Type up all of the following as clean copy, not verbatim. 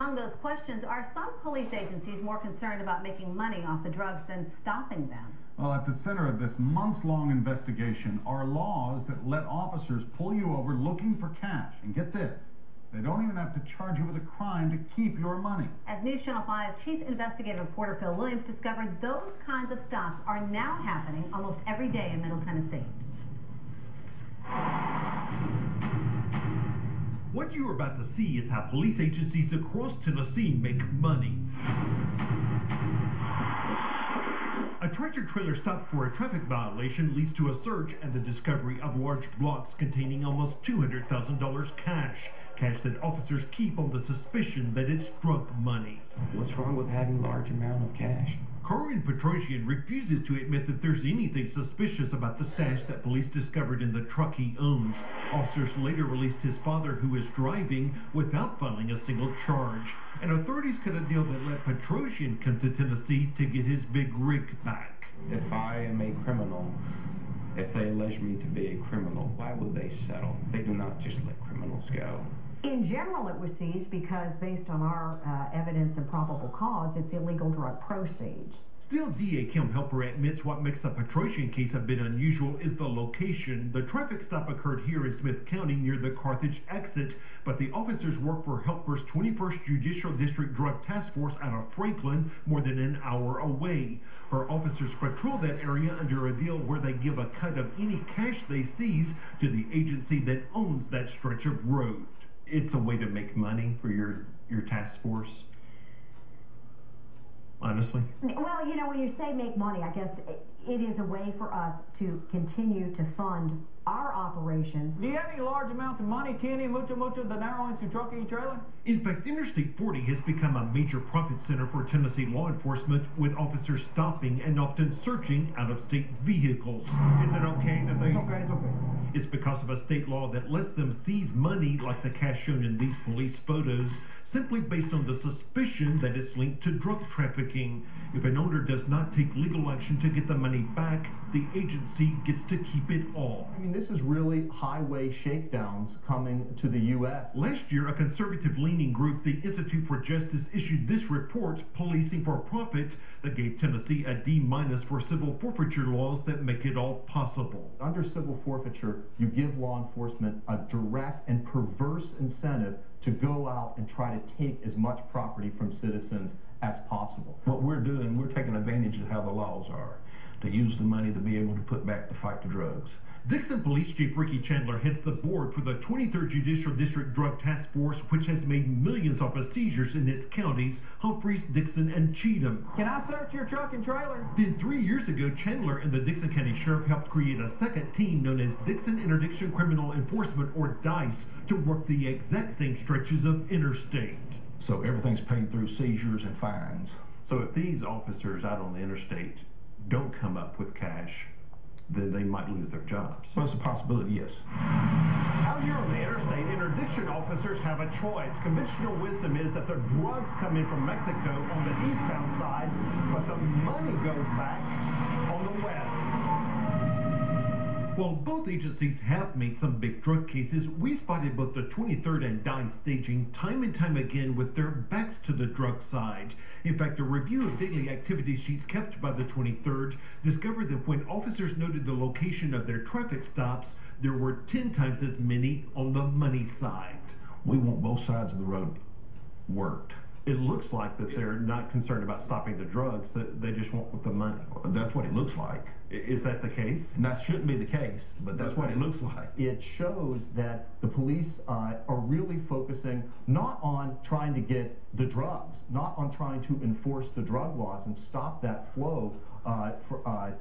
Among those questions, are some police agencies more concerned about making money off the drugs than stopping them? Well, at the center of this months-long investigation are laws that let officers pull you over looking for cash. And get this, they don't even have to charge you with a crime to keep your money. As News Channel 5 Chief Investigative Reporter Phil Williams discovered, those kinds of stops are now happening almost every day in Middle Tennessee. What you're about to see is how police agencies across Tennessee make money. A tractor-trailer stop for a traffic violation leads to a search and the discovery of large blocks containing almost $200,000 cash that officers keep on the suspicion that it's drug money. What's wrong with having a large amount of cash? Karin Petrosian refuses to admit that there's anything suspicious about the stash that police discovered in the truck he owns. Officers later released his father, who is driving, without filing a single charge. And authorities cut a deal that let Petrosian come to Tennessee to get his big rig back. If I am a criminal, if they allege me to be a criminal, why would they settle? They do not just let criminals go. In general, it was seized because, based on our evidence and probable cause, it's illegal drug proceeds. Still, DA Kim Helper admits what makes the Petrosian case a bit unusual is the location. The traffic stop occurred here in Smith County near the Carthage exit, but the officers work for Helper's 21st Judicial District Drug Task Force out of Franklin, more than an hour away. Her officers patrol that area under a deal where they give a cut of any cash they seize to the agency that owns that stretch of road. It's a way to make money for your task force. Honestly? Well, you know, when you say make money, I guess it is a way for us to continue to fund our operations. Do you have any large amounts of money, Kenny, mucho dinero en su truck y trailer? In fact, Interstate 40 has become a major profit center for Tennessee law enforcement, with officers stopping and often searching out-of-state vehicles. Is it okay that they... It's okay, it's okay. It's because of a state law that lets them seize money like the cash shown in these police photos, simply based on the suspicion that it's linked to drug trafficking. If an owner does not take legal action to get the money back, the agency gets to keep it all. I mean, this is really highway shakedowns coming to the U.S. Last year, a conservative-leaning group, the Institute for Justice, issued this report, Policing for Profit, that gave Tennessee a D- for civil forfeiture laws that make it all possible. Under civil forfeiture, you give law enforcement a direct and perverse incentive to go out and try to take as much property from citizens as possible. What we're doing, we're taking advantage of how the laws are, to use the money to be able to put back to fight the drugs. Dixon Police Chief Ricky Chandler heads the board for the 23rd Judicial District Drug Task Force, which has made millions off of seizures in its counties, Humphreys, Dixon, and Cheatham. Can I search your truck and trailer? Then 3 years ago, Chandler and the Dixon County Sheriff helped create a second team known as Dixon Interdiction Criminal Enforcement, or DICE, to work the exact same stretches of interstate. So everything's paid through seizures and fines. So if these officers out on the interstate don't come up with cash, then they might lose their jobs. Well, it's a possibility, yes. Out here on the interstate, interdiction officers have a choice. Conventional wisdom is that the drugs come in from Mexico on the eastbound side, but the money goes back on the west. While both agencies have made some big drug cases, we spotted both the 23rd and DICE staging time and time again with their backs to the drug side. In fact, a review of daily activity sheets kept by the 23rd discovered that when officers noted the location of their traffic stops, there were 10 times as many on the money side. We want both sides of the road worked. It looks like that they're not concerned about stopping the drugs, that they just want the money. That's what it looks like. Is that the case? And that shouldn't be the case, but that's what it looks like. It shows that the police are really focusing not on trying to get the drugs, not on trying to enforce the drug laws and stop that flow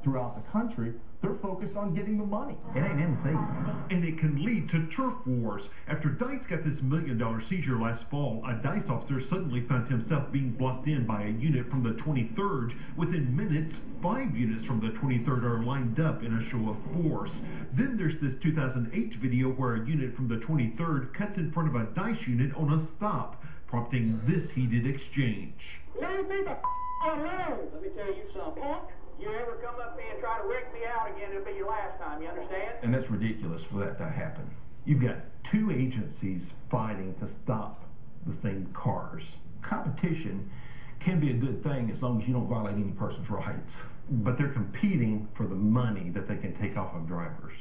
throughout the country. They're focused on getting the money. It ain't in the season. And it can lead to turf wars. After DICE got this $1 million seizure last fall, a DICE officer suddenly found himself being blocked in by a unit from the 23rd. Within minutes, 5 units from the 23rd are lined up in a show of force. Then there's this 2008 video where a unit from the 23rd cuts in front of a DICE unit on a stop, prompting this heated exchange. Leave me the alone. Let me tell you something. You ever come up here and try to wreck me out again, it'll be your last time, you understand? And that's ridiculous for that to happen. You've got two agencies fighting to stop the same cars. competition can be a good thing as long as you don't violate any person's rights. But they're competing for the money that they can take off of drivers.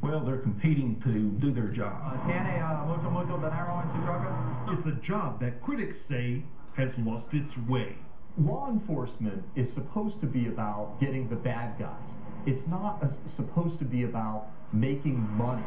Well, they're competing to do their job. Tiene mucho dinero en su troca. It's a job that critics say has lost its way. Law enforcement is supposed to be about getting the bad guys. It's not supposed to be about making money.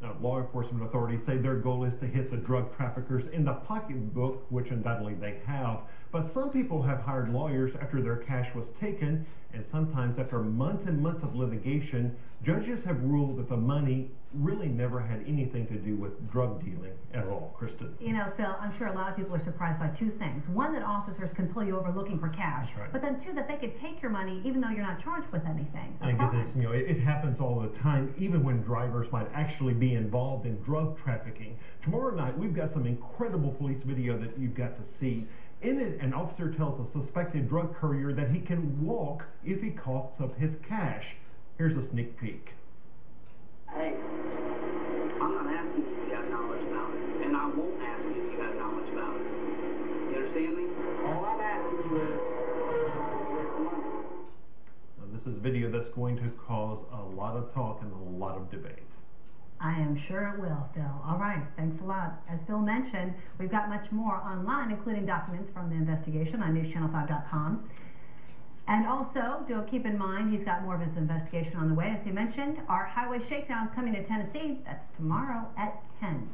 Now, law enforcement authorities say their goal is to hit the drug traffickers in the pocketbook, which undoubtedly they have. But some people have hired lawyers after their cash was taken, and sometimes after months and months of litigation, judges have ruled that the money really never had anything to do with drug dealing at all. Kristen. You know, Phil, I'm sure a lot of people are surprised by two things. One, that officers can pull you over looking for cash. That's right. But then two, that they could take your money even though you're not charged with anything. And get this, you know, it happens all the time, even when drivers might actually be involved in drug trafficking. Tomorrow night, we've got some incredible police video that you've got to see. In it, an officer tells a suspected drug courier that he can walk if he coughs up his cash. Here's a sneak peek. Hey, I'm not asking if you have knowledge about it, and I won't ask you if you have knowledge about it. You understand me? All I'm asking you is, where's the money? Now, this is video that's going to cause a lot of talk and a lot of debate. I am sure it will, Phil. All right, thanks a lot. As Phil mentioned, we've got much more online, including documents from the investigation on newschannel5.com. And also, do keep in mind, he's got more of his investigation on the way. As he mentioned, our highway shakedown's coming to Tennessee. That's tomorrow at 10.